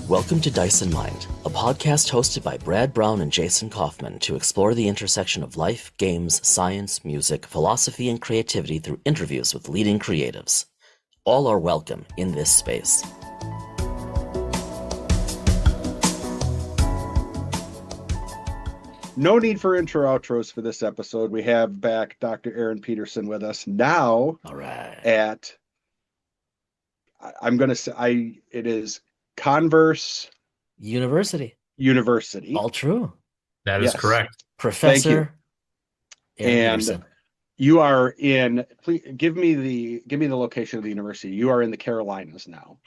Welcome to Dice and Mind, a podcast hosted by Brad Brown and Jason Kaufman to explore the intersection of life, games, science, music, philosophy, and creativity through interviews with leading creatives. All are welcome in this space. No need for intro outros for this episode. We have back Dr. Aaron Peterson with us now. All right. At I'm going to say it is Converse University. All true. That is correct. Professor Aaron And Peterson. you are in, please give me the location of the university. You are in the Carolinas now.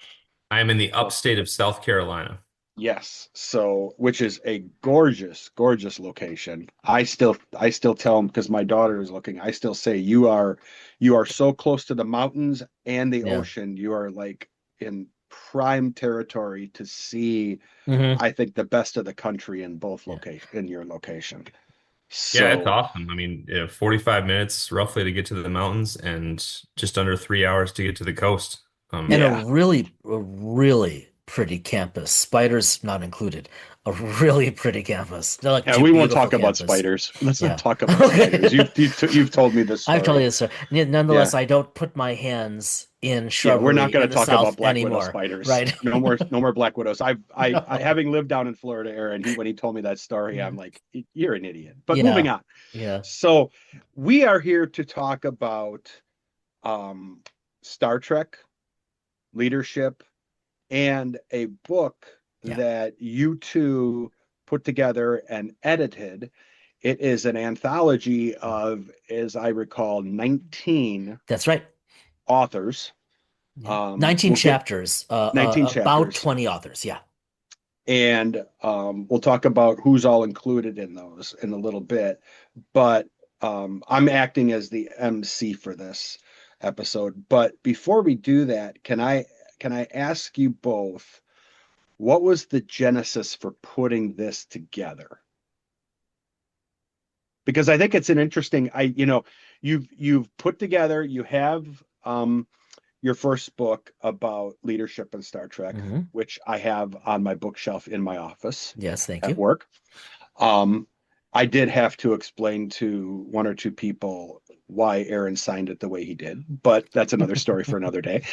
I am in the upstate of South Carolina. Yes. So, which is a gorgeous, gorgeous location. I still tell them, because my daughter is looking, I still say you are so close to the mountains and the ocean. You are like in prime territory to see, I think, the best of the country in both in your location. So, Yeah, it's awesome. I mean, 45 minutes roughly to get to the mountains and just under 3 hours to get to the coast. And a really pretty campus. Spiders not included. A really pretty campus. They're like we won't talk campus. about spiders. Let's not talk about spiders. You've told me this story. I've told you this story. Nonetheless, I don't put my hands in shrubbery. We're not going to talk about black anymore. widow spiders. Right. No more black widows. I having lived down in Florida, Aaron, when he told me that story, I'm like, you're an idiot. But moving on. Yeah. So we are here to talk about Star Trek, leadership, and a book that you two put together and edited. It is an anthology of, as I recall, 19. That's right. Authors. 19 chapters. 19 chapters. About 20 authors. Yeah. And we'll talk about who's all included in those in a little bit. But I'm acting as the MC for this episode. But before we do that, can I ask you both, what was the genesis for putting this together? Because I think it's an interesting, you've put together, you have your first book about leadership in Star Trek, which I have on my bookshelf in my office. Yes, thank you. At work. I did have to explain to one or two people why Aaron signed it the way he did, but that's another story for another day.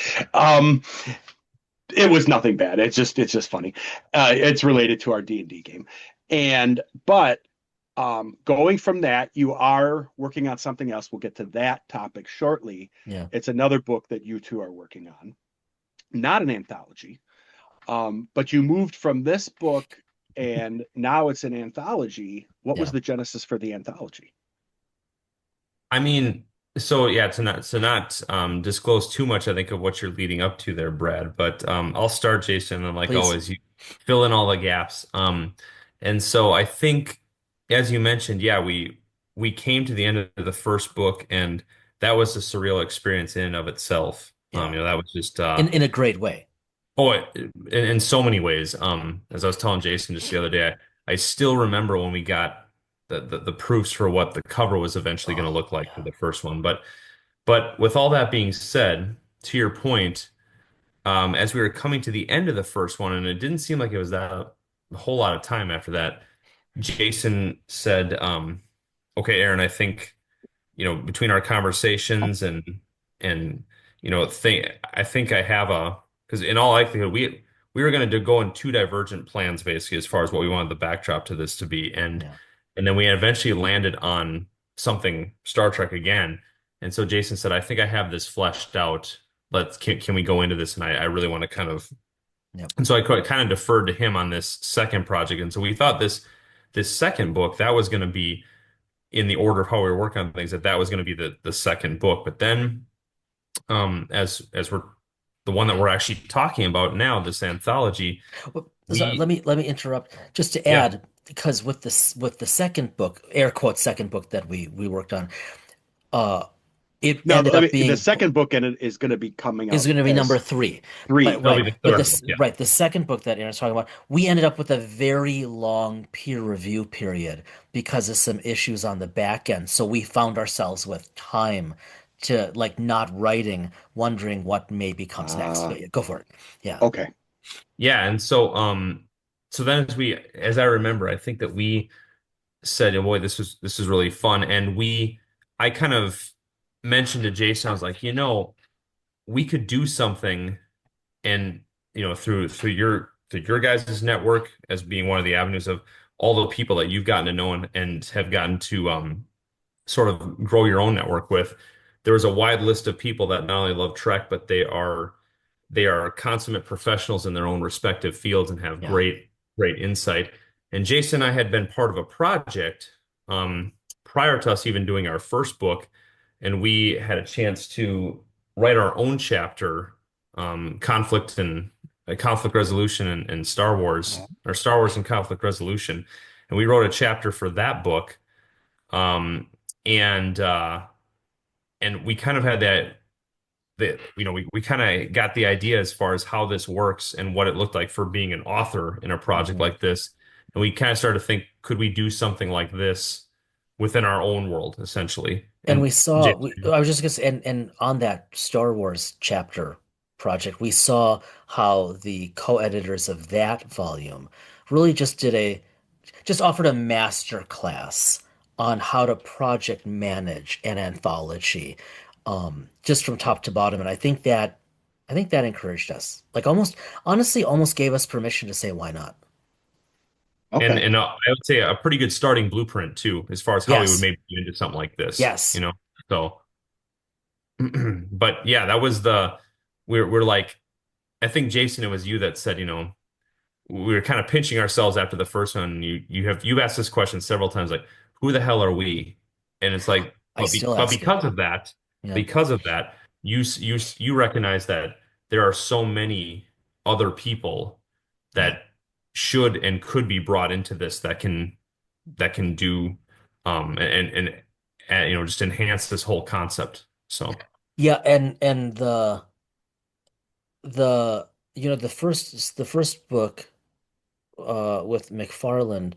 It was nothing bad. It's just funny. It's related to our D&D game. But going from that, you are working on something else. We'll get to that topic shortly. Yeah. It's another book that you two are working on. Not an anthology. But you moved from this book and now it's an anthology. What was the genesis for the anthology? I mean, to not disclose too much, I think, of what you're leading up to there, Brad. But I'll start, Jason, and like always, you fill in all the gaps. And so I think, as you mentioned, we came to the end of the first book, and that was a surreal experience in and of itself. Yeah. That was just in a great way. Oh, in so many ways. As I was telling Jason just the other day, I still remember when we got the proofs for what the cover was eventually going to look like for the first one. But with all that being said, to your point, as we were coming to the end of the first one, and it didn't seem like it was that a whole lot of time after that, Jason said, "Okay, Aaron, I think between our conversations and I think I have because in all likelihood we were going to go in two divergent plans basically as far as what we wanted the backdrop to this to be, and then we eventually landed on something Star Trek again. And so Jason said, I think I have this fleshed out. Can we go into this? And I really want to kind of, and so I kind of deferred to him on this second project. And so we thought this second book, that was going to be in the order of how we were working on things, that was going to be the second book. But then as we're the one that we're actually talking about now, this anthology. Let me interrupt just to add, because with the second book, air quotes second book that we worked on, ended up being the second book is going to be coming out. Is going to be number 3. The second book that Aaron's talking about, we ended up with a very long peer review period because of some issues on the back end. So we found ourselves with time to not writing, wondering what maybe comes next. But go for it. Yeah. Okay. Yeah, and so then as I remember, I think that we said, oh boy, this is really fun. And I kind of mentioned to Jason, I was like, we could do something and through your guys' network as being one of the avenues of all the people that you've gotten to know and have gotten to sort of grow your own network with. There was a wide list of people that not only love Trek, but they are consummate professionals in their own respective fields and have Yeah. great insight. And Jason and I had been part of a project um, prior to us even doing our first book, and we had a chance to write our own chapter, conflict resolution and Star Wars, or Star Wars and conflict resolution. And we wrote a chapter for that book, um, and we kind of had we kind of got the idea as far as how this works and what it looked like for being an author in a project Mhm. like this. And we kind of started to think, could we do something like this within our own world, essentially? And we And saw, Jason, I was just gonna say, and on that Star Wars chapter project, we saw how the co-editors of that volume really just offered a master class on how to project manage an anthology, just from top to bottom. And I think that encouraged us. Like almost, honestly, almost gave us permission to say, why not? and Okay. and I would say a pretty good starting blueprint too, as far as how we would Yes, maybe get into something like this, yes, So, but yeah, that was we're like, I think Jason, it was you that said, we were kind of pinching ourselves after the first one. You've asked this question several times, like, who the hell are we? And it's like, I still but ask it. Yeah, because of that, you recognize that there are so many other people yeah. that should and could be brought into this that can do and just enhance this whole concept. So Yeah, and the the first book with McFarland,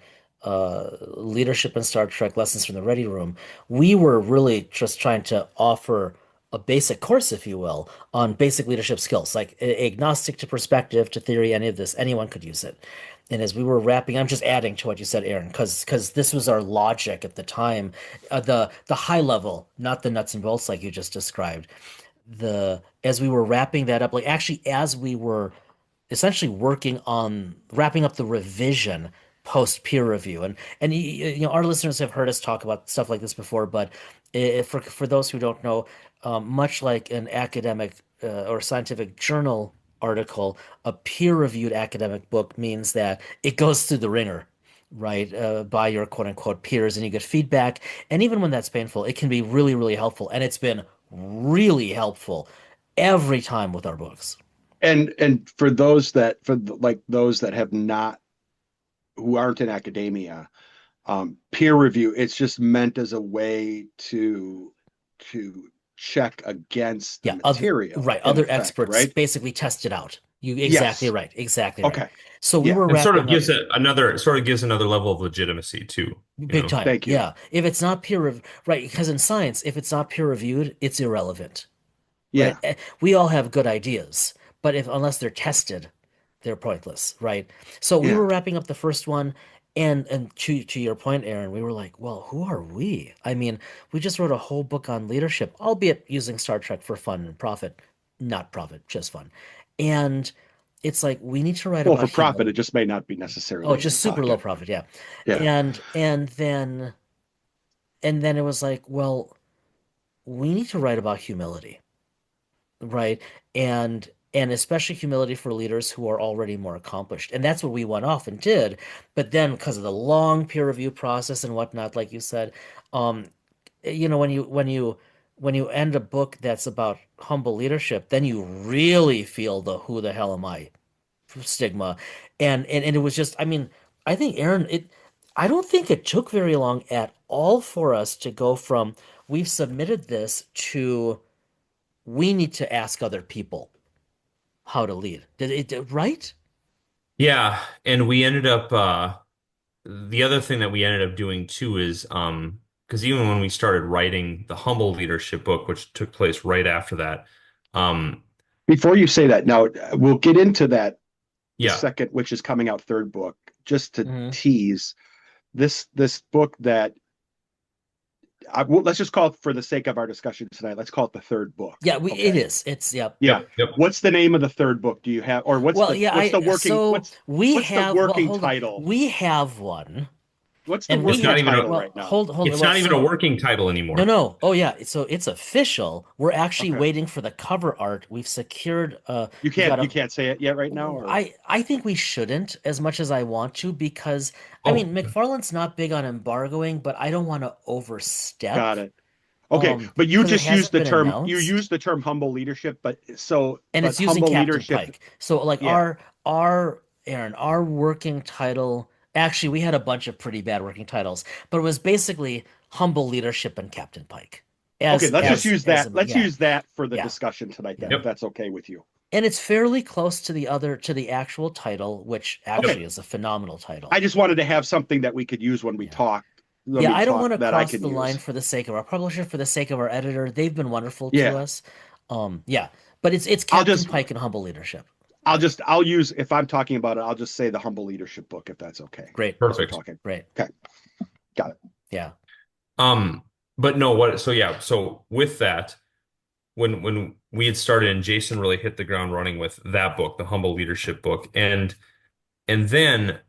Leadership in Star Trek Lessons from the Ready Room, we were really just trying to offer a basic course, if you will, on basic leadership skills, like agnostic to perspective, to theory, any of this, anyone could use it. And as we were wrapping, I'm just adding to what you said, Aaron, because this was our logic at the time, the high level, not the nuts and bolts like you just described. The As we were wrapping that up, like actually as we were essentially working on wrapping up the revision post peer review. And our listeners have heard us talk about stuff like this before, but for those who don't know, much like an academic or scientific journal article, a peer-reviewed academic book means that it goes through the ringer, right, by your quote unquote peers, and you get feedback. And even when that's painful, it can be really, really helpful. And it's been really helpful every time with our books. And for those that like those that have not who aren't in academia, peer review, it's just meant as a way to check against the Yeah, other material right, in other effect, experts right? basically test it out. You exactly Yes. right, exactly right. Okay. So we Yeah. were and wrapping up sort of gives another level of legitimacy too, big time. Thank you. Yeah, if it's not right, because in science, if it's not peer reviewed, it's irrelevant, right? Yeah. We all have good ideas, but if unless they're tested, they're pointless, right? So we Yeah. were wrapping up the first one, and to your point, Aaron, we were like, well, who are we? I mean, we just wrote a whole book on leadership, albeit using Star Trek for fun and profit, not profit, just fun. And it's like we need to write Well, about for profit, it humility. just may not be Oh, necessarily in just super low pocket. profit, yeah. Yeah. And then it was like, well, we need to write about humility, right? And especially humility for leaders who are already more accomplished. And that's what we went off and did. But then because of the long peer review process and whatnot, like you said, um, when you end a book that's about humble leadership, then you really feel the who the hell am I stigma. And it was just, I mean, I think Aaron, I don't think it took very long at all for us to go from we've submitted this to we need to ask other people how to lead. Right? Yeah, and we ended up the other thing that we ended up doing too is because even when we started writing the Humble Leadership book, which took place right after that, um Before you say that, now we'll get into that the Yeah. second, which is coming out, third book, just to Mhm. tease this book that let's just call it, for the sake of our discussion tonight, let's call it the third book. Yeah, it Okay. is. It's yeah. Yeah. Yep. Yep. What's the name of the third book? Do you have, or Well, yeah, what's the working so we what's the have well, working hold on. title? We have one. What's the And we It's working not had even a title well, right now? hold it's well, not even a so working title no, anymore. no. Oh yeah, so it's official. We're actually Okay. waiting for the cover art. We've secured You we've got can't say it yet right now, or I think we shouldn't as much as I want to because I Oh, mean McFarlane's not big on embargoing, but I don't want to overstep got it. Okay, but because it hasn't been announced. used the term humble leadership, And but it's using humble Captain leadership, Pike. So like yeah. our Aaron, our working title, actually we had a bunch of pretty bad working titles, but it was basically Humble Leadership and Captain Pike. Okay, let's just yep. use that. Let's Yeah, use that for the yeah. discussion tonight then, if Yep. that's okay with you. And it's fairly close to the actual title, which Okay. actually is a phenomenal title. I just wanted to have something that we could use when we Yeah. talk, Yeah, I don't want to that I cross can the line use. for the sake of our publisher, for the sake of our editor. They've been wonderful to Yeah. us. Yeah. But it's I'll Captain just Pike and Humble Leadership. I'll use, if I'm talking about it, I'll just say the humble leadership book, if that's okay. Great. As we're Perfect. talking. Great. Okay. Got it. Yeah. Um, but no, what so yeah, so with that, when we had started and Jason really hit the ground running with that book, the Humble Leadership book, and then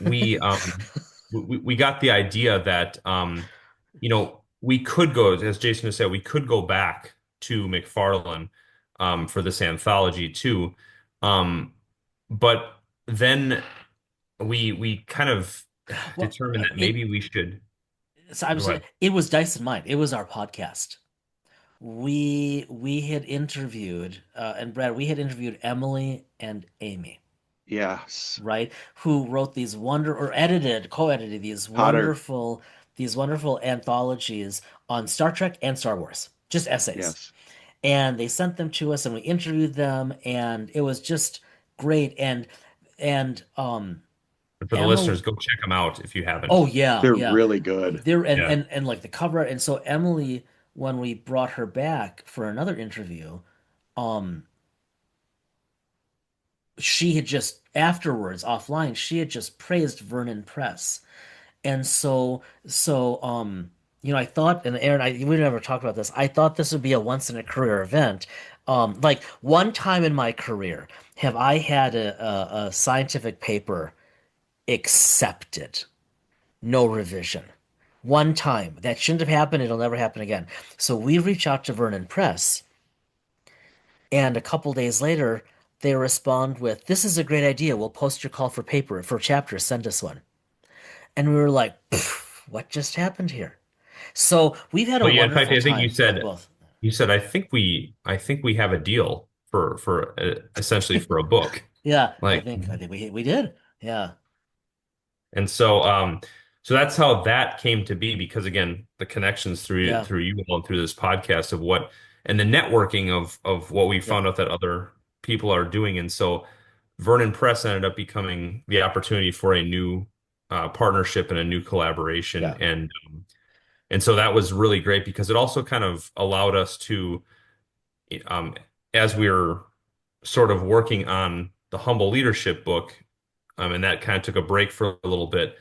we we got the idea that we could go, as Jason has said, we could go back to McFarlane for this anthology too. Um, but then we kind of Well, determined that maybe we should so I'm go saying ahead. it was Dice and Mine. It was our podcast. We had interviewed and Brad, we had interviewed Emily and Amy, Yes. right? Who wrote these co-edited Potter. these wonderful anthologies on Star Trek and Star Wars, just essays. Yes. And they sent them to us and we interviewed them and it was just great. And And for the Emily, listeners, go check them out if you oh haven't. yeah, They're yeah. really good. There Yeah. and like the cover art. And so Emily, when we brought her back for another interview, um, she had just afterwards offline, she had just praised Vernon Press. And I thought, and Aaron, we never talked about this. I thought this would be a once in a career event. Like one time in my career, have I had a scientific paper accepted, no revision. One time. That shouldn't have happened. It'll never happen again. So we reach out to Vernon Press, and a couple days later, they respond with, "This is a great idea. We'll post your call for paper for chapters. Send us one." And we were like, "What just happened here?" So we've had a Well, yeah, in fact, wonderful I think time with both. you said I think we have a deal for essentially for a book. Yeah, Like, I think we did. Yeah, and so that's how that came to be because again, the connections yeah, through you all and through this podcast of what and the networking of what we yep, found out that other people are doing. And so Vernon Press ended up becoming the opportunity for a new partnership and a new collaboration. yeah, And so that was really great because it also kind of allowed us to, um, as we were sort of working on the Humble Leadership book, and that kind of took a break for a little bit.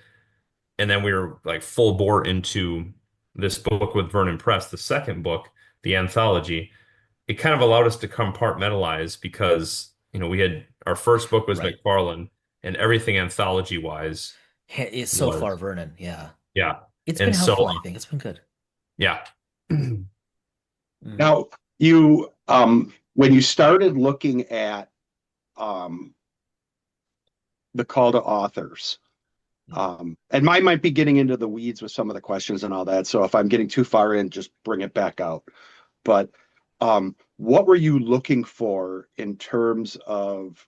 And then we were like full bore into this book with Vernon Press, the second book, the anthology. It kind of allowed us to compartmentalize because, we had our first book was right. McFarlane and everything anthology wise It's so far, was, Vernon. Yeah, yeah. it's been And so, helpful. I think it's been good. yeah. Mhm. Now, when you started looking at um, the call to authors, and mine might be getting into the weeds with some of the questions and all that. So if I'm getting too far in, just bring it back out. But what were you looking for in terms of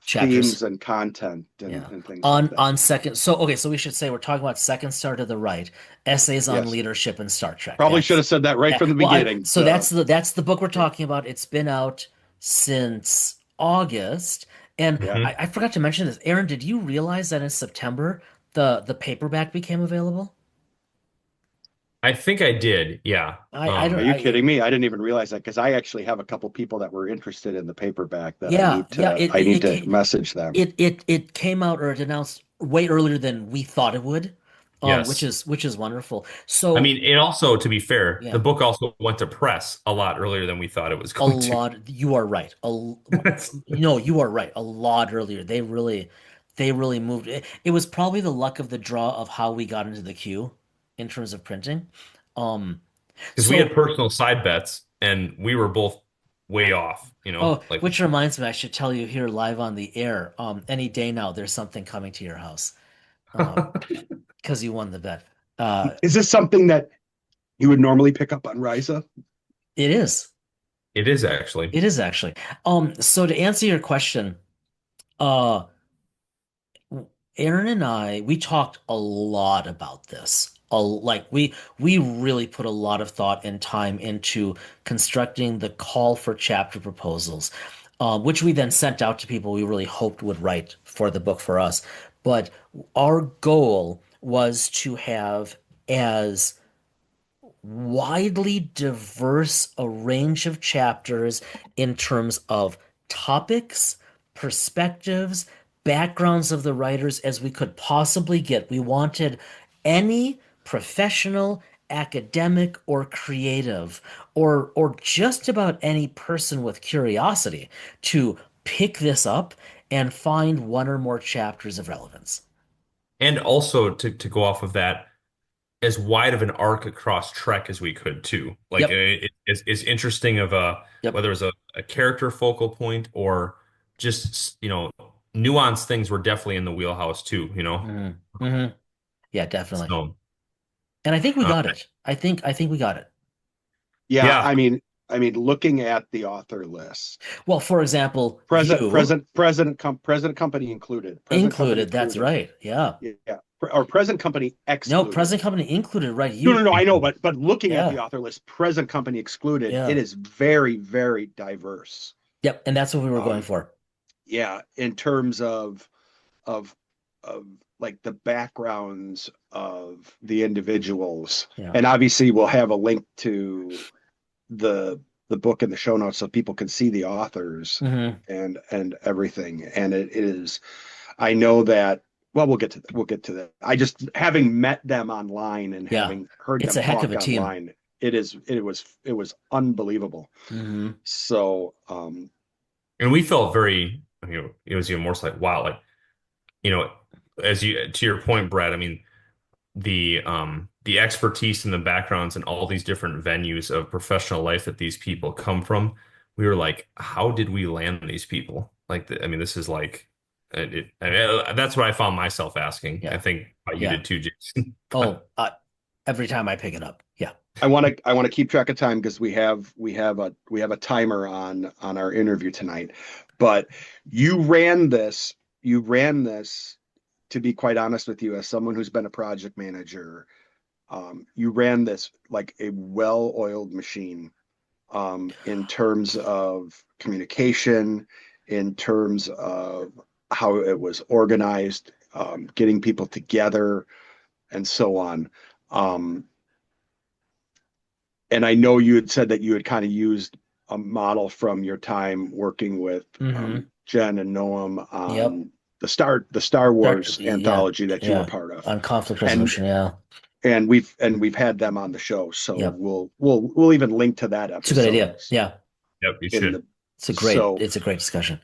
Chapters. themes and content Yeah. and things like that? On second, so okay, so we should say we're talking about second star to the right, essays on Yes. leadership and Star Trek. Probably should have said that right from the Well, beginning. so Duh. that's the book we're talking about. It's been out since August, and Yeah. Mhm. I forgot to mention this. Aaron, did you realize that in September the paperback became available? I think I did. Yeah. I don't Are you I kidding me? I didn't even realize that because I actually have a couple people that were interested in the paperback that Yeah, yeah, I need to message them. it came out or it announced way earlier than we thought it would, Yes. which is wonderful. I So mean, it also, to be fair, the yeah, book also went to press a lot earlier than we thought it was a going to. lot. You are right. No, you are right. A lot earlier. They really moved. It was probably the luck of the draw of how we got into the queue in terms of printing. Um, Because we had so personal side bets and we were both way off, oh, like which reminds me, I should tell you here live on the air. Any day now, there's something coming to your house. Because you won the bet. Is this something that you would normally pick up on Risa? It is. it is actually. It is actually. So to answer your question, uh, Aaron and I, we talked a lot about this. We really put a lot of thought and time into constructing the call for chapter proposals, which we then sent out to people we really hoped would write for the book for us. But our goal was to have as widely diverse a range of chapters in terms of topics, perspectives, backgrounds of the writers as we could possibly get. We wanted any professional, academic, or creative, or just about any person with curiosity to pick this up and find one or more chapters of relevance. And also to go off of that, as wide of an arc across Trek as we could too. Like Yep. it's interesting of a Yep. whether it was a character focal point or just nuanced things were definitely in the wheelhouse too. Hmm. Hmm. Yeah, definitely. So And I think we uh, got it. I think we got it. Yeah, yeah, looking at the author list, Well, for example, you present company included, present company included. That's included, right. Yeah. yeah, or present company No, excluded. present company included, right? No, You, no, no, I know, but looking at the yeah, author list, present company excluded, it yeah. is very, very diverse. Yep. And that's what we were going Um, for. yeah, in terms of of like the backgrounds of the individuals, Yeah. and obviously we'll have a link to the the book in the show notes so people can see the authors Hmm. and everything. And it is, I know that. Well, we'll get to that. I just having met them online and Yeah. having heard It's them a heck of talk a team. online, it was unbelievable. Hmm. So and we felt very it was even more so like wow, like you know as you to your point, Brad. I mean the expertise and the backgrounds and all these different venues of professional life that these people come from, we were like, how did we land these people? Like, I mean, this is like, that's what I found myself asking. I Yeah. think you Yeah. did too, Jason. Oh, every time I pick it up. Yeah. I want to keep track of time because we have a timer on our interview tonight. But you ran this to be quite honest with you, as someone who's been a project manager, you ran this like a well-oiled machine, in terms of communication, in terms of how it was organized, getting people together, and so on. Um, and I know you had said that you had kind of used a model from your time working with Hmm. Jen and Noam Yep. on the Star Wars Yeah. anthology that you were Yeah. part of, On conflict and resolution. Yeah. we've had them on the show, so Yep. we'll even link to that It's a good episode idea. Yeah. Yep, you in should. the so It's a great discussion.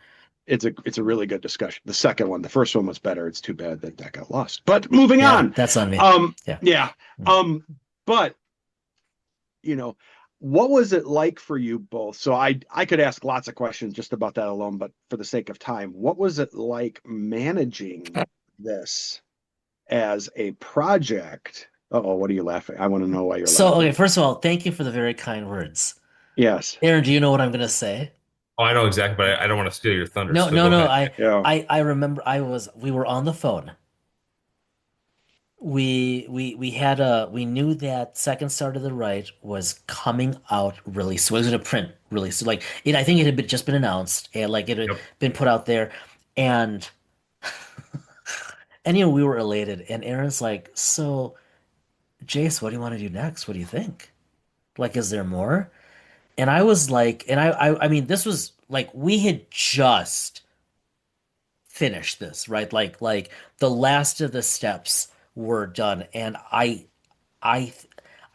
it's a really good discussion. The second one, the first one was better. It's too bad that that got lost. But moving Yeah. on. That's on me. Yeah. Yeah. Mm. But you know, what was it like for you both? So I could ask lots of questions just about that alone, but for the sake of time, what was it like managing this as a project? Uh-oh, what are you laughing? I want to know why you're So, okay, laughing. first of all, thank you for the very kind words. Yes. Aaron, do you know what I'm going to say? Oh, I know exactly, but I don't want to steal your thunder, No, so no, go no. ahead. Yeah. I remember we were on the phone. We had we knew that Second Star to the Right was coming out really soon. It was going to print really soon. Like it, I think it had just been announced and like it had Yep. been put out there, and and we were elated. And Aaron's like, so Jace, what do you want to do next? What do you think? Like, is there more? And I was like, and I mean, this was like we had just finished this, right? Like the last of the steps were done, and I, I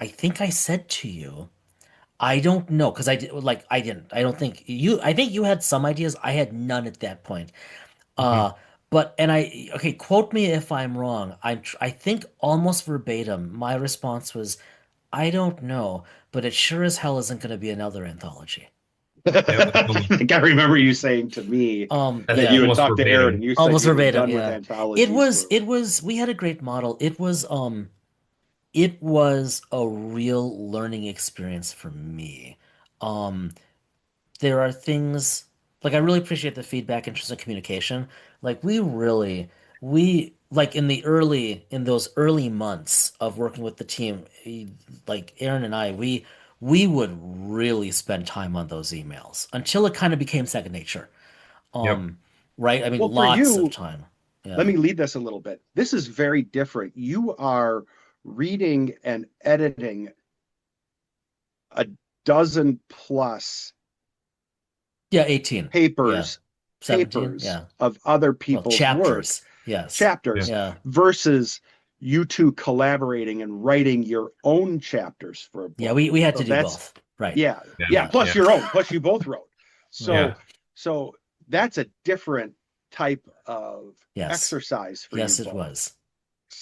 think I said to you, I don't know, because I did like I didn't. I don't think you. I think you had some ideas. I had none at that point. Mhm. Uh, but and I okay, quote me if I'm wrong. I think almost verbatim, my response was, I don't know, but it sure as hell isn't going to be another anthology. Yeah, that's I think I remember you saying to me that Yeah, you had almost talked to Aaron and verbatim. you said almost you were verbatim. done with Yeah, anthologies for. we had a great model. It was a real learning experience for me. Um, there are things like I really appreciate the feedback, interest, and communication. Like we like in those early months of working with the team, like Aaron and I, we would really spend time on those emails until it kind of became second nature. Yep. Um, right? I mean, Well, for lots of you, time. let Yeah. me lead this a little bit. This is very different. You are reading and editing a dozen plus Yeah, 18. Yeah. papers 17. papers Yeah. of other Well, people's work, chapters. Yes. Yeah. chapters, Yeah. versus you two collaborating and writing your own chapters for a Yeah, book. we had So to do that's, both. Right. yeah, Yeah. yeah, plus Yeah. your own, plus you both wrote. Right. So Yeah. so that's a different type of Yes. exercise for you Yes, it both. was.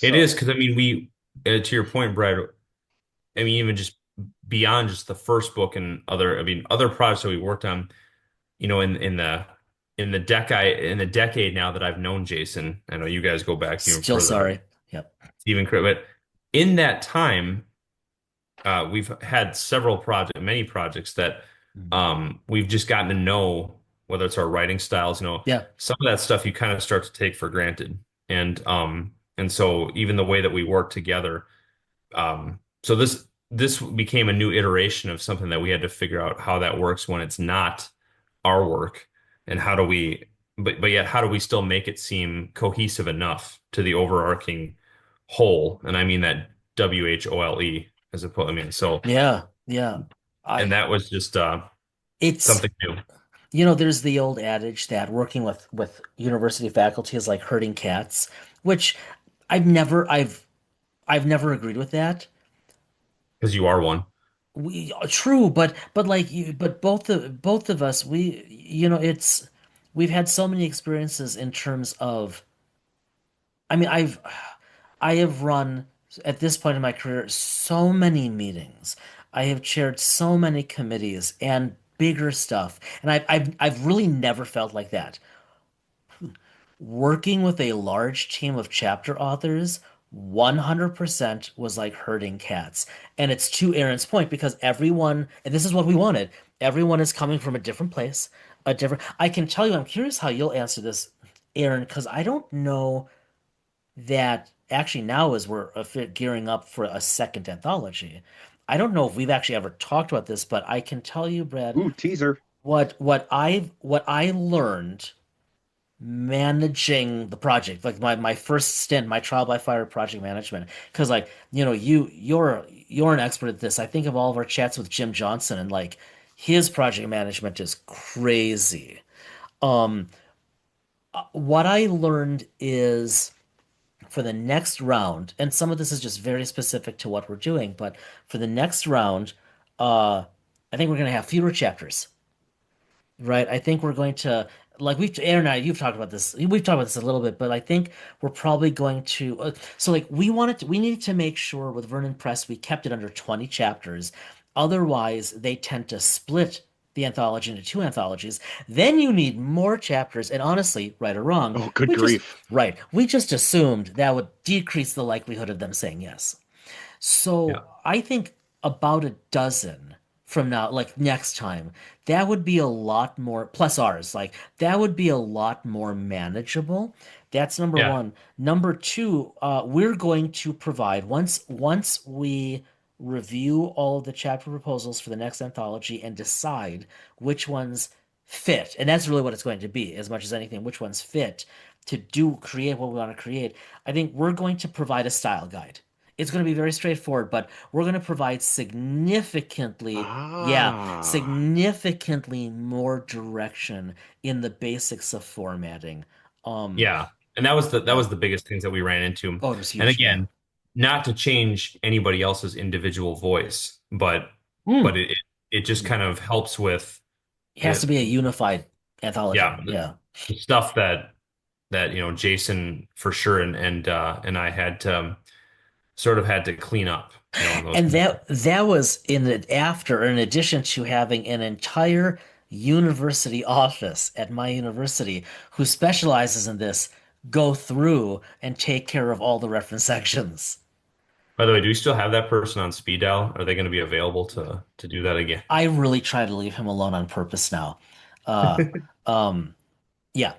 It is So because I mean we to your point, Brad, I mean even just beyond just the first book and other I mean other projects that we worked on, in the decade now that I've known Jason, I know you guys go back even Still further, sorry. Yep. even but in that time, we've had many projects that Mhm. we've just gotten to know, whether it's our writing styles, Yeah. some of that stuff you kind of start to take for granted. And so even the way that we work together, so this became a new iteration of something that we had to figure out how that works when it's not our work, and how do we, but yet how do we still make it seem cohesive enough to the overarching whole? And I mean that WHOLE as opposed, I mean, so, Yeah. Yeah. and I that was just it's something new. there's the old adage that working with university faculty is like herding cats, which I've never I've I've never agreed with that. Because you are one. We true, but like you, but both of us, it's we've had so many experiences in terms of I mean, I have run at this point in my career so many meetings. I have chaired so many committees and bigger stuff, and I've really never felt like that. Working with a large team of chapter authors 100% was like herding cats. And it's to Aaron's point because everyone, and this is what we wanted, everyone is coming from a different place, a different. I can tell you, I'm curious how you'll answer this, Aaron, because I don't know that actually now as we're gearing up for a second anthology. I don't know if we've actually ever talked about this, but I can tell you, Brad, ooh, teaser. what I learned managing the project, like my first stint, my trial by fire project management, because like you're an expert at this. I think of all of our chats with Jim Johnson, and like his project management is crazy. Um, what I learned is for the next round, and some of this is just very specific to what we're doing, but for the next round, uh, I think we're gonna have fewer chapters. Right. I think we're going to like Aaron and I, you've talked about this. We've talked about this a little bit, but I think we're probably going to so like we needed to make sure with Vernon Press we kept it under 20 chapters. Otherwise, they tend to split the anthology into two anthologies. Then you need more chapters. And honestly, right or wrong, Oh, good grief. we just assumed that would decrease the likelihood of them saying yes. Yeah. So I think about a dozen from now, like next time, that would be a lot more, plus ours, like that would be a lot more manageable. That's number Yeah. one. Number two, we're going to provide once we review all of the chapter proposals for the next anthology and decide which ones fit, and that's really what it's going to be, as much as anything, which ones fit to do create what we want to create. I think we're going to provide a style guide It's going to be very straightforward, but we're going to provide significantly, yeah, Ah, significantly more direction in the basics of formatting. Um, Yeah. And that yeah. was the biggest things that we ran into. Oh, it was And huge. Yeah. again, not to change anybody else's individual voice, but Mm. it just kind of helps with It has to it, be a unified anthology. yeah, Yeah. the stuff that Jason for sure and I had to sort of had to clean up, in those And pieces. that was in addition to having an entire university office at my university who specializes in this go through and take care of all the reference sections. By the way, do we still have that person on speed dial? Are they going to be available to do that again? I really try to leave him alone on purpose now. Uh, um, yeah.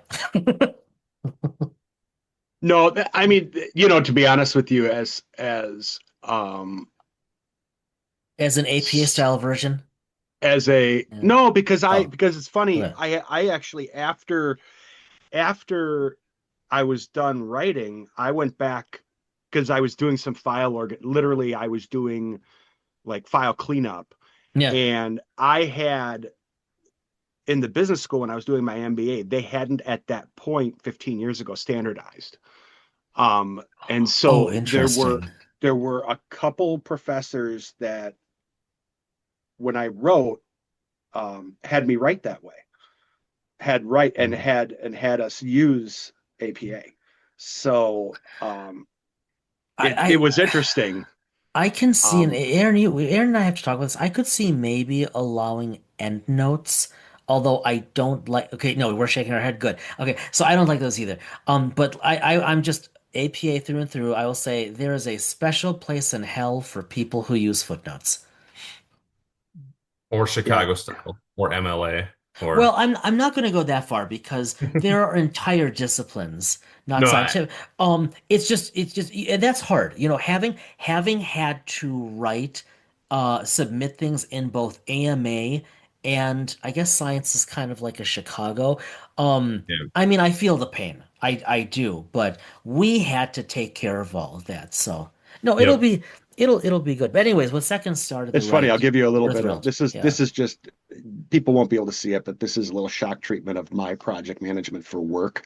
no, I mean, to be honest with you, As an APA style version. as a Yeah. no, because Oh, because it's funny. okay. I actually after I was done writing, I went back because I was doing some literally I was doing like file cleanup, Yeah. and I had in the business school when I was doing my MBA, they hadn't at that point 15 years ago standardized. And Oh, so interesting. there were a couple professors that when I wrote had me write that way, had write and had us use APA. So it I, was interesting. I can see, and Um, Aaron and I have to talk about this. I could see maybe allowing endnotes, although I don't like. Okay, no, we're shaking our head. Good. Okay, so I don't like those either. But I'm just APA through and through. I will say there is a special place in hell for people who use footnotes. Or yeah, Chicago style, or MLA, Well, or I'm not going to go that far because there are entire disciplines, not no, I scientific. It's just and that's hard. Having had to write, submit things in both AMA and I guess science is kind of like a Chicago. yeah, I mean, I feel the pain. I do, but we had to take care of all of that. So no, yep. it'll be good. But anyways, when second started the it's funny. I'll write, give you a little we're bit of thrilled. this is Yeah. just people won't be able to see it, but this is a little shock treatment of my project management for work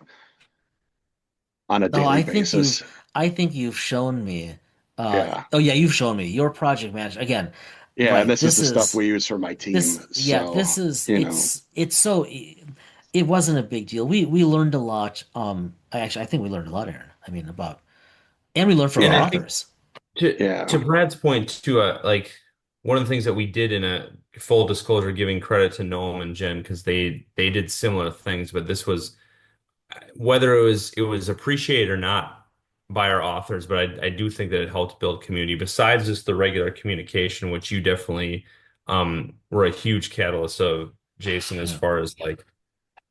on a Oh, daily basis. I think you've shown me. Yeah. Oh yeah, you've shown me your project manager again. Yeah, and Right. this is the stuff we use for my team. Yeah, So, you know, it's so, it wasn't a big deal. We learned a lot. I think we learned a lot, Aaron. I mean, and we learned from And our I yeah, think authors. to yeah, Brad's point too, like one of the things that we did in a full disclosure, giving credit to Noam and Jen because they did similar things, but this was whether it was appreciated or not by our authors, but I do think that it helped build community besides just the regular communication, which you definitely were a huge catalyst of, Jason, as Yeah. far as like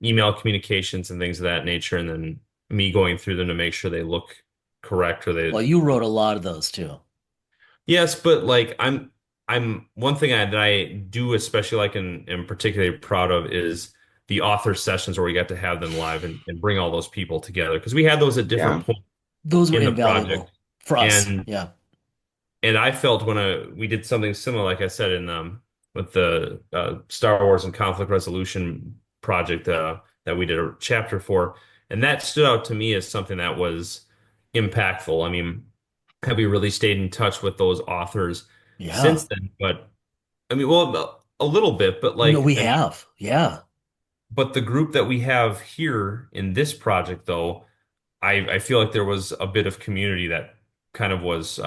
email communications and things of that nature, and then me going through them to make sure they look correct or Well, they you wrote a lot of those too. yes, but like I'm one thing that I do especially like and am particularly proud of is the author sessions where we got to have them live and bring all those people together because we had those at yeah, different points Those were in the project. invaluable for us. And Yeah. I felt when we did something similar, like I said, in with the Star Wars and conflict resolution project that we did a chapter for, and that stood out to me as something that was impactful. I mean, have we really stayed in touch with those authors Yeah. since then? But I mean, well, a little bit, but No, like, we I mean, have. Yeah. but the group that we have here in this project, though. I feel like there was a bit of community that kind of was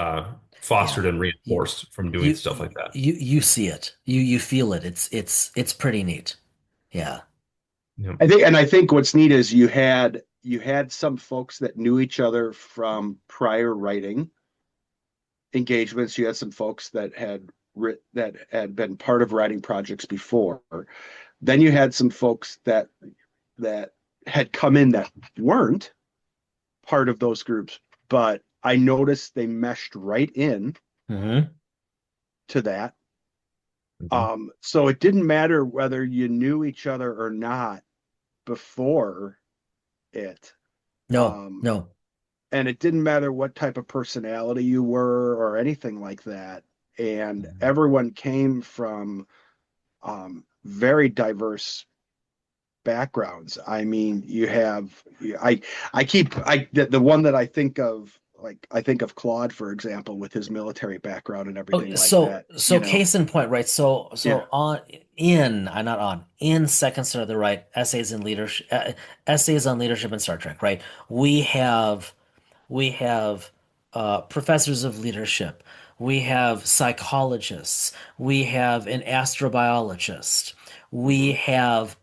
fostered Yeah. and You reinforced from doing you stuff like that. you see it. You feel it. It's pretty neat. Yeah. Yeah. I think what's neat is you had some folks that knew each other from prior writing engagements. You had some folks that that had been part of writing projects before. Then you had some folks that had come in that weren't part of those groups, but I noticed they meshed right in Hmm. to that. Mhm. So it didn't matter whether you knew each other or not before it. No, Um, no. and it didn't matter what type of personality you were or anything like that. And Mhm. everyone came from very diverse backgrounds. I mean, you have I keep the one that I think of, like I think of Claude, for example, with his military background and Oh, everything like so that, so case in point, right? So Yeah. so on in not on in second to the right essays in leadership essays on leadership in Star Trek, right? We have we have professors of leadership. We have psychologists. We have an astrobiologist. We Hmm. have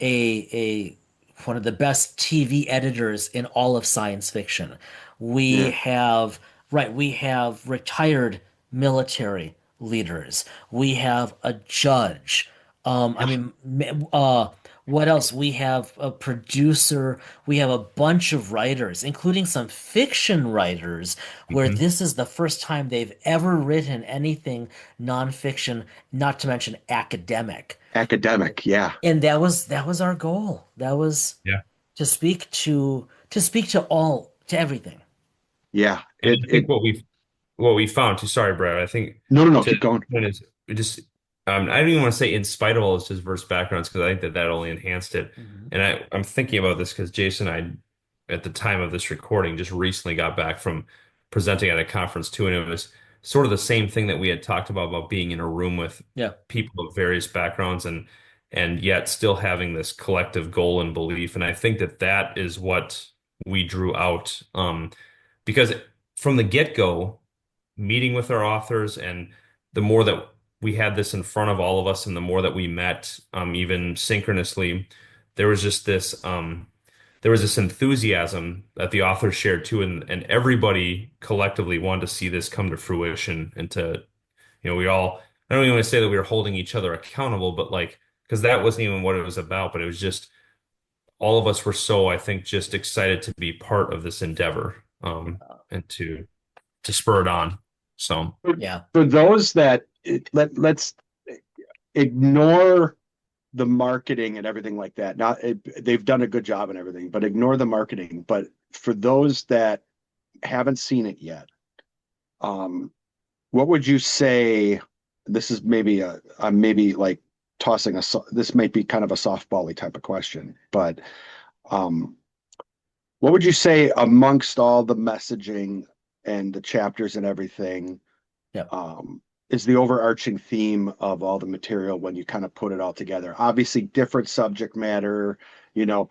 a one of the best TV editors in all of science fiction. We Yeah. have right. We have retired military leaders. We have a judge. I Yeah. mean, what else? We have a producer. We have a bunch of writers, including some fiction writers, where Mhm. this is the first time they've ever written anything nonfiction, not to mention academic. Academic. Yeah. And that was our goal. That was Yeah. to speak to all to everything. Yeah. And It I think it what we found too, sorry, Brad, I think No, no, no, to keep going. when is we just I don't even want to say in spite of all his diverse backgrounds because I think that that only enhanced it. Mhm. And I'm thinking about this because Jason and I, at the time of this recording, just recently got back from presenting at a conference too, and it was sort of the same thing that we had talked about being in a room with Yeah. people of various backgrounds and yet still having this collective goal and belief. And I think that that is what we drew out. Because from the get-go, meeting with our authors and the more that we had this in front of all of us and the more that we met, even synchronously, there was just there was this enthusiasm that the authors shared too, and everybody collectively wanted to see this come to fruition and to, we all, I don't even want to say that we were holding each other accountable, but like, because that wasn't even what it was about, but it was just all of us were so, I think, just excited to be part of this endeavor, and to spur it on. So, For, Yeah. for those that let's ignore the marketing and everything like that. They've done a good job and everything, but ignore the marketing. But for those that haven't seen it yet, um, what would you say? This is maybe I'm maybe like tossing this might be kind of a softbally type of question, but um, what would you say amongst all the messaging and the chapters and everything, Yeah. is the overarching theme of all the material when you kind of put it all together? Obviously, different subject matter, you know,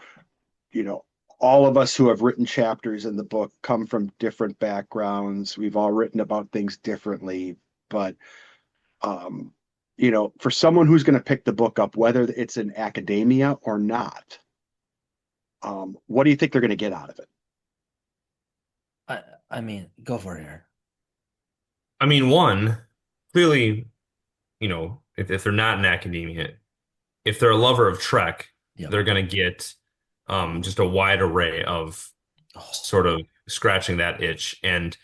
you know, all of us who have written chapters in the book come from different backgrounds. We've all written about things differently, but um, for someone who's going to pick the book up, whether it's in academia or not, what do you think they're going to get out of it? I I mean, go for it here. I mean, one, clearly, if they're not in academia, if they're a lover of Trek, Yep. they're going to get just a wide array of Oh, sort of scratching that itch and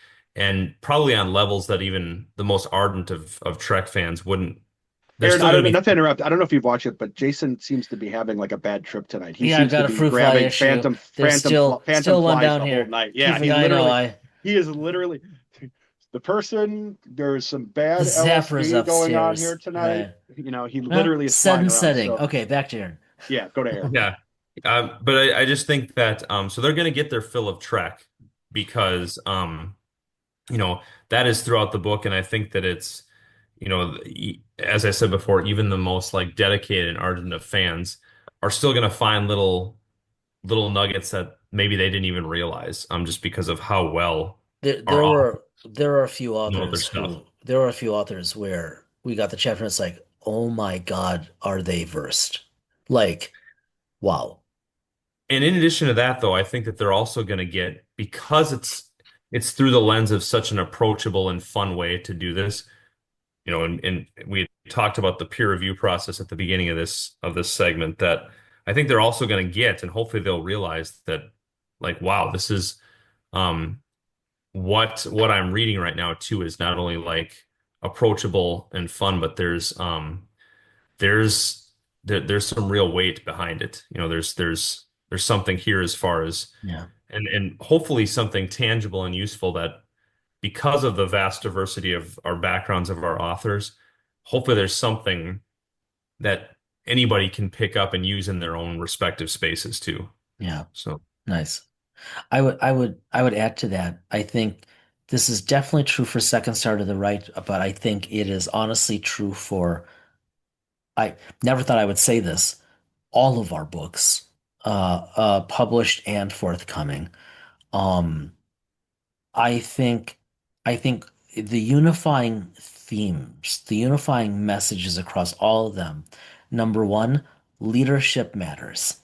probably on levels that even the most ardent of Trek fans wouldn't. They're Aaron, still I going don't to not to be, interrupt. I don't know if you've watched it, but Jason seems to be having like a bad trip tonight. He yeah, I've seems to got a be fruit fly grabbing issue. There's phantom still one flies down the whole here. night. Yeah, Keeping, I know, he is literally the person. There's some the bad zapper's LSD going on here upstairs. tonight. Right. He literally is Set flying and around. setting. So Okay, back to Aaron. yeah, go to Aaron. yeah. But I just think that so they're going to get their fill of Trek because you know, that is throughout the book, and I think that it's, as I said before, even the most like dedicated and ardent of fans are still going to find little nuggets that maybe they didn't even realize, just because of how well There our there authors were there are a few know their authors stuff. who there are a few authors where we got the chapter and it's like, oh my God, are they versed? Like, wow. And in addition to that, though, I think that they're also going to get because it's through the lens of such an approachable and fun way to do this. And we had talked about the peer review process at the beginning of this segment that I think they're also going to get, and hopefully they'll realize that, like, wow, this is um what I'm reading right now too is not only like approachable and fun, but there's there's some real weight behind it. There's there's something here as far as Yeah. and hopefully something tangible and useful that because of the vast diversity of our backgrounds of our authors, hopefully there's something that anybody can pick up and use in their own respective spaces too. Yeah. So, Nice. I would add to that. I think this is definitely true for Second Star to the Right, but I think it is honestly true for, I never thought I would say this, all of our books, published and forthcoming. Um, I think, I think the unifying themes, the unifying messages across all of them. Number one, leadership matters.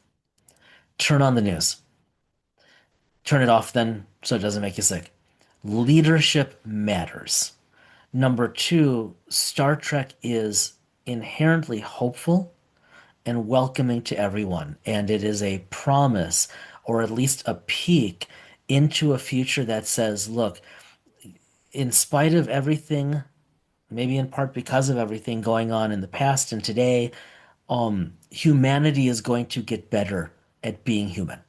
Turn on the news. Turn it off then so it doesn't make you sick. Leadership matters. Number two, Star Trek is inherently hopeful and welcoming to everyone, and it is a promise, or at least a peek into a future that says, look, in spite of everything, maybe in part because of everything going on in the past and today, humanity is going to get better at being human,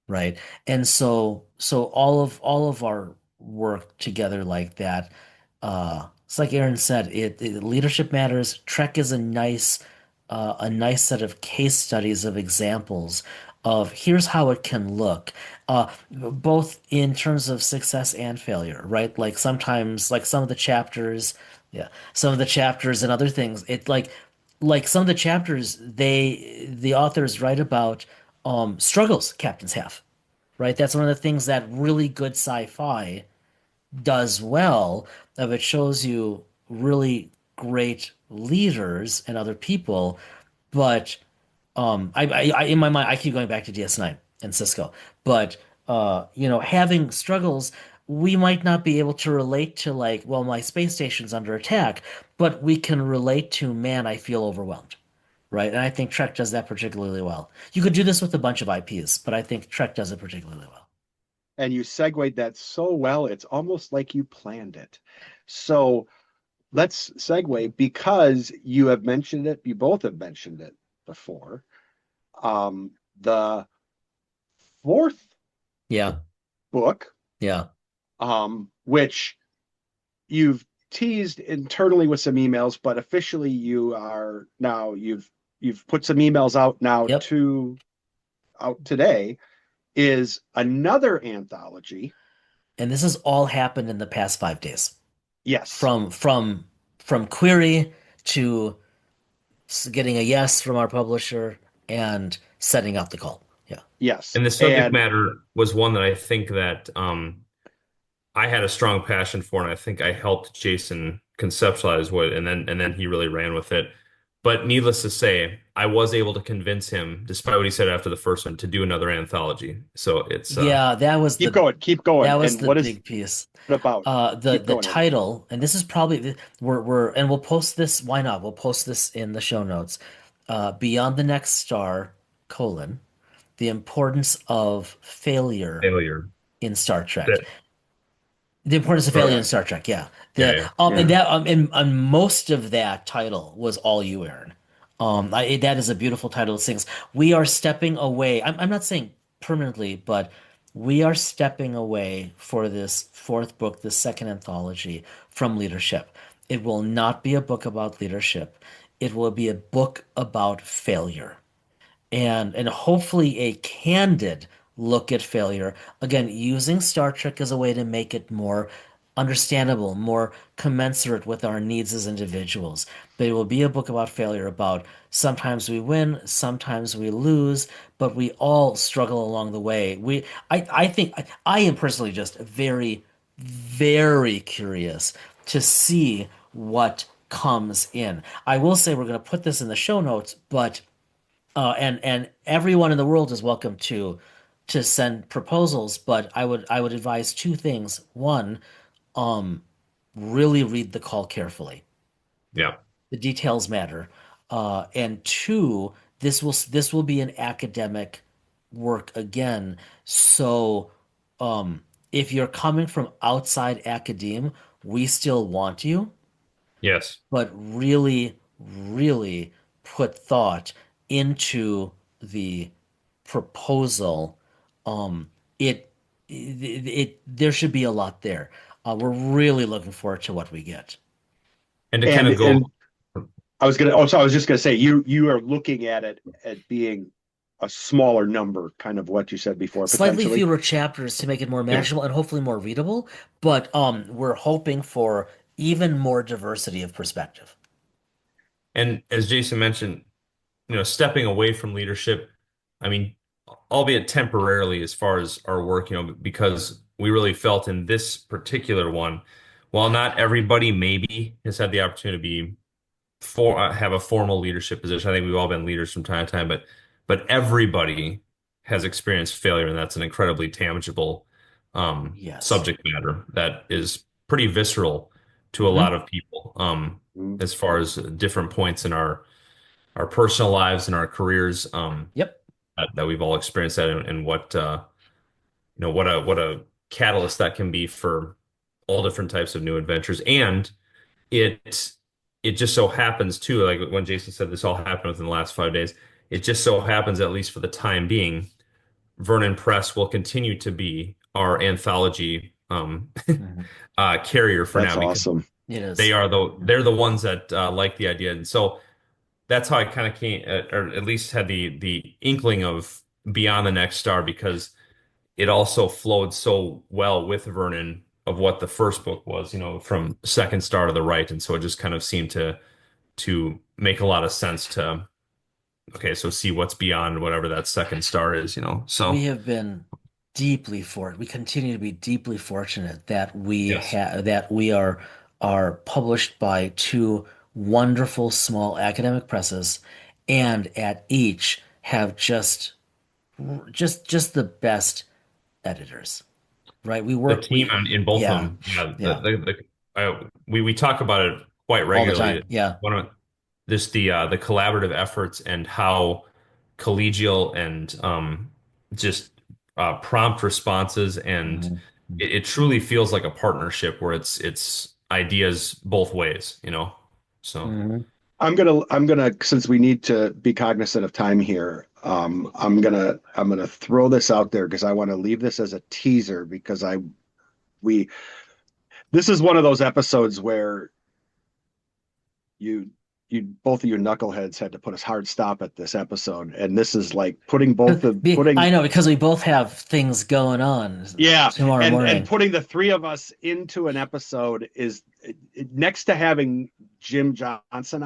right? And so all of our work together like that, it's like Aaron said, leadership matters. Trek is a nice set of case studies of examples of here's how it can look, both in terms of success and failure, right? Like sometimes, like some of the chapters, yeah, some of the chapters and other things, like some of the chapters, the authors write about struggles captains have, right? That's one of the things that really good sci-fi does well, of it shows you really great leaders and other people, but in my mind I keep going back to DS9 and Cisco, but having struggles, we might not be able to relate to like, well, my space station's under attack, but we can relate to, man, I feel overwhelmed. Right. And I think Trek does that particularly well. You could do this with a bunch of IPs, but I think Trek does it particularly well. And you segued that so well, it's almost like you planned it. So let's segue because you have mentioned it, you both have mentioned it before. The fourth Yeah. book, Yeah. which you've teased internally with some emails, but officially you are now you've put some emails out now Yep. to out today, is another anthology. And this has all happened in the past 5 days. Yes. From query to getting a yes from our publisher and setting up the call. Yeah. Yes. and the subject And matter was one that I think that I had a strong passion for, and I think I helped Jason conceptualize what, and then he really ran with it. But needless to say, I was able to convince him, despite what he said after the first one, to do another anthology. So it's Yeah, keep going. that was And the what is big piece. it about? Keep The going, Aaron. title, and this is probably we're and we'll post this. Why not? We'll post this in the show notes. Beyond the Next Star, colon, the importance of failure failure. in Star Trek. That, The importance of or, failure in Okay. Star Trek, yeah. yeah, The yeah. and Yeah. that and most of that title was all you, Aaron. That is a beautiful title. It sings, "We are stepping away." I'm not saying permanently, but we are stepping away for this fourth book, this second anthology, from leadership. It will not be a book about leadership. It will be a book about failure, and hopefully a candid look at failure. Again, using Star Trek as a way to make it more understandable, more commensurate with our needs as individuals. But it will be a book about failure, about sometimes we win, sometimes we lose, but we all struggle along the way. I think I am personally just very, very curious to see what comes in. I will say we're going to put this in the show notes, but and everyone in the world is welcome to send proposals, but I would advise two things. One, um, really read the call carefully. Yeah. The details matter. And two, this will be an academic work again. So if you're coming from outside academe, we still want you, Yes. but really, really put thought into the proposal, um, there should be a lot there. We're really looking forward to what we get. And to kind And of go, I was just gonna say you are looking at it at being a smaller number, kind of what you said before, Slightly potentially. fewer chapters to make it more yeah. manageable and hopefully more readable, but we're hoping for even more diversity of perspective. And as Jason mentioned, stepping away from leadership, I mean, albeit temporarily as far as our work, because we really felt in this particular one, while not everybody maybe has had the opportunity to be have a formal leadership position. I think we've all been leaders from time to time, but everybody has experienced failure, and that's an incredibly tangible Yes. subject matter that is pretty visceral to a lot Hmm. of people Mm. as far as different points in our personal lives and our careers Yep. that we've all experienced that and what what a catalyst that can be for all different types of new adventures. And it it just so happens too, like when Jason said this all happened within the last 5 days, it just so happens, at least for the time being, Vernon Press will continue to be our anthology Hmm. carrier for That's now because awesome. It is. they're the ones that like the idea. And so that's how I kind of came, or at least had the inkling of Beyond the Next Star, because it also flowed so well with Vernon of what the first book was, from Second Star to the Right, and so it just kind of seemed to make a lot of sense to okay, so see what's beyond whatever that second star is. We So have been we continue to be deeply fortunate that yes, we are published by two wonderful small academic presses, and at each have just the best editors, right? the team in both of Yeah, them, yeah, yeah, we talk about it quite all the time. regularly. Yeah. One of this the collaborative efforts and how collegial and just prompt responses, and Mhm. it truly feels like a partnership where it's ideas both ways. So Mhm. I'm gonna since we need to be cognizant of time here, I'm gonna throw this out there because I want to leave this as a teaser because I we this is one of those episodes where you you both of you knuckleheads had to put a hard stop at this episode, and this is like putting both the I putting know because we both have things going on yeah, tomorrow and morning. putting the three of us into an episode is next to having Jim Johnson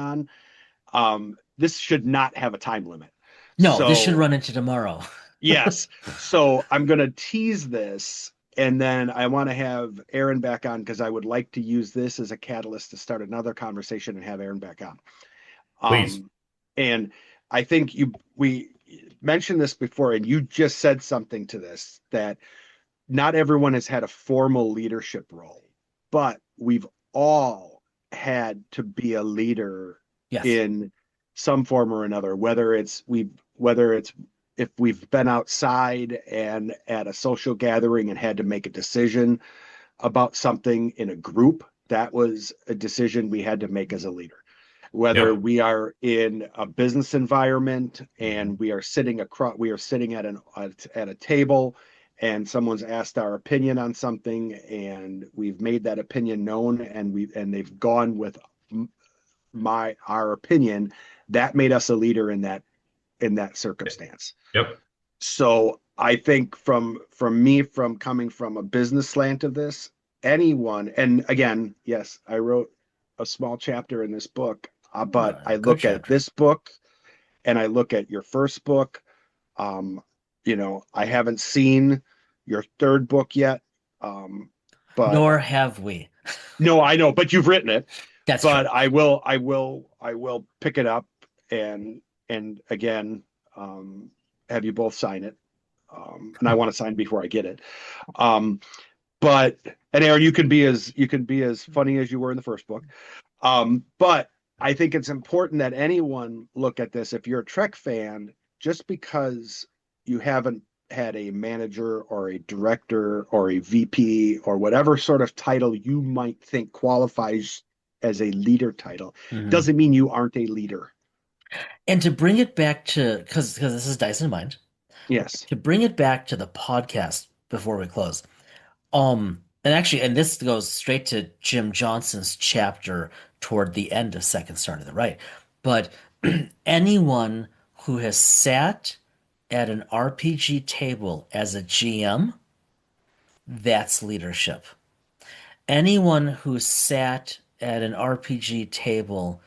on. This should not have a time limit. No, this should So run into tomorrow. yes, so I'm gonna tease this, and then I want to have Aaron back on because I would like to use this as a catalyst to start another conversation and have Aaron back on. please, And I think we mentioned this before, and you just said something to this that not everyone has had a formal leadership role, but we've all had to be a leader Yes. in some form or another, whether it's if we've been outside and at a social gathering and had to make a decision about something in a group, that was a decision we had to make as a leader. Whether yep, we are in a business environment and we are sitting at a table and someone's asked our opinion on something and we've made that opinion known and they've gone with our opinion, that made us a leader in that circumstance. yep, So I think from me, from coming from a business slant of this, anyone, and again, yes, I wrote a small chapter in this book, but I Good look at chapter. this book and I look at your first book. I haven't seen your third book yet, but Nor have we. no, I know, but you've written it. That's true. But I will pick it up and again, have you both sign it. And I want to sign before I get it. Um, but and Aaron, you can be as funny as you were in the first book. But I think it's important that anyone look at this. If you're a Trek fan, just because you haven't had a manager or a director or a VP or whatever sort of title you might think qualifies as a leader title, Mhm. doesn't mean you aren't a leader. And to bring it back to because this is Dice in Mind. Yes. To bring it back to the podcast before we close, and actually, and this goes straight to Jim Johnson's chapter toward the end of Second Star to the Right. But anyone who has sat at an RPG table as a GM, that's leadership. Anyone who sat at an RPG table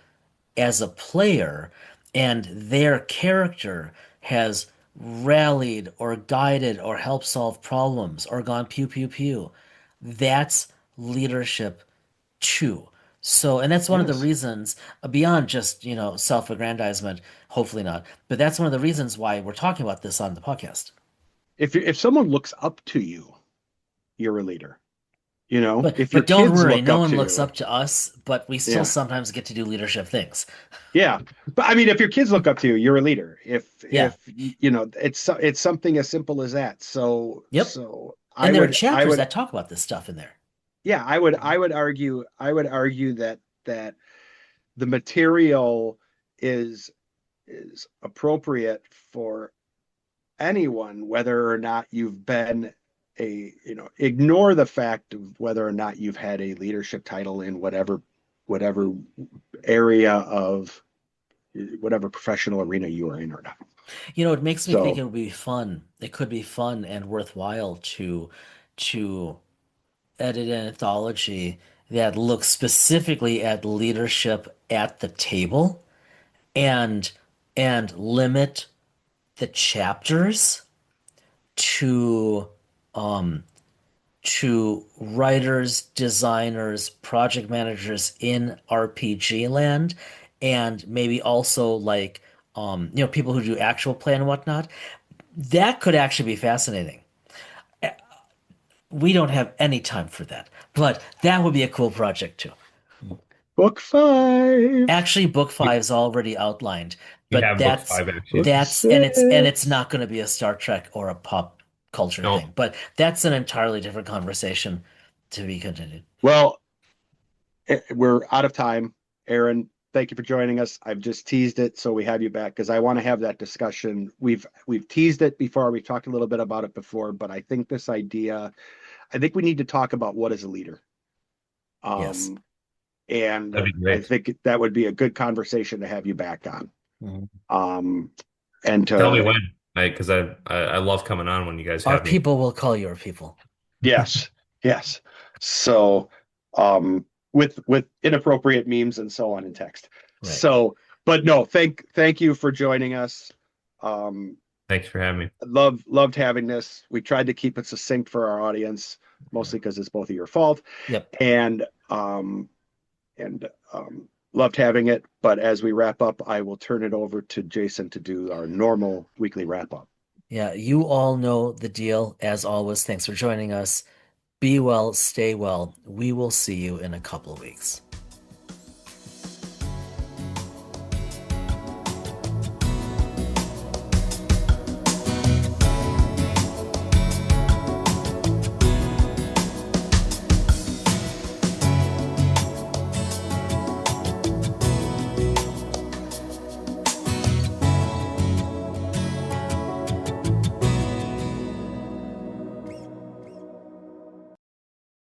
as a player and their character has rallied or guided or helped solve problems or gone pew pew pew, that's leadership too. So, and that's one of the Yes. reasons beyond just, self-aggrandizement, hopefully not, but that's one of the reasons why we're talking about this on the podcast. If someone looks up to you, you're a leader. But If your but don't kids worry, look no up one to looks you, up to us, but we still yeah, sometimes get to do leadership things. yeah. But I mean, if your kids look up to you, you're a leader. Yeah. It's something as simple as that. So Yep. I And there are would I chapters would that talk about this stuff in there. yeah, I would argue that the material is appropriate for anyone, whether or not you've been ignore the fact of whether or not you've had a leadership title in whatever area of whatever professional arena you are in or not. It makes me think So it would be fun. It could be fun and worthwhile to edit an anthology that looks specifically at leadership at the table and limit the chapters to um writers, designers, project managers in RPG land, and maybe also like people who do actual play and whatnot. That could actually be fascinating. We don't have any time for that, but that would be a cool project too. book five, Actually, book We, five is already outlined, we but have book five actually. book it's six. not going to be a Star Trek or a pop culture thing. No, But that's an entirely different conversation to be continued. Well, we're out of time. Aaron, thank you for joining us. I've just teased it, so we have you back because I want to have that discussion. We've teased it before. We've talked a little bit about it before, but I think this idea, I think we need to talk about what is a leader. Yes. Um, and that'd be I great. think that would be a good conversation to have you back on. Mhm. And Tell me to when, because I love coming on when you guys Our have me. people will call your people. yes, yes. So, with inappropriate memes and so on in text. Right. So, but no, thank you for joining us. Um, Thanks for having me. loved having this. We tried to keep it succinct for our audience, mostly because it's both of your fault, Yep. and loved having it. But as we wrap up, I will turn it over to Jason to do our normal weekly wrap up. Yeah, you all know the deal. As always, thanks for joining us. Be well, stay well. We will see you in a couple of weeks.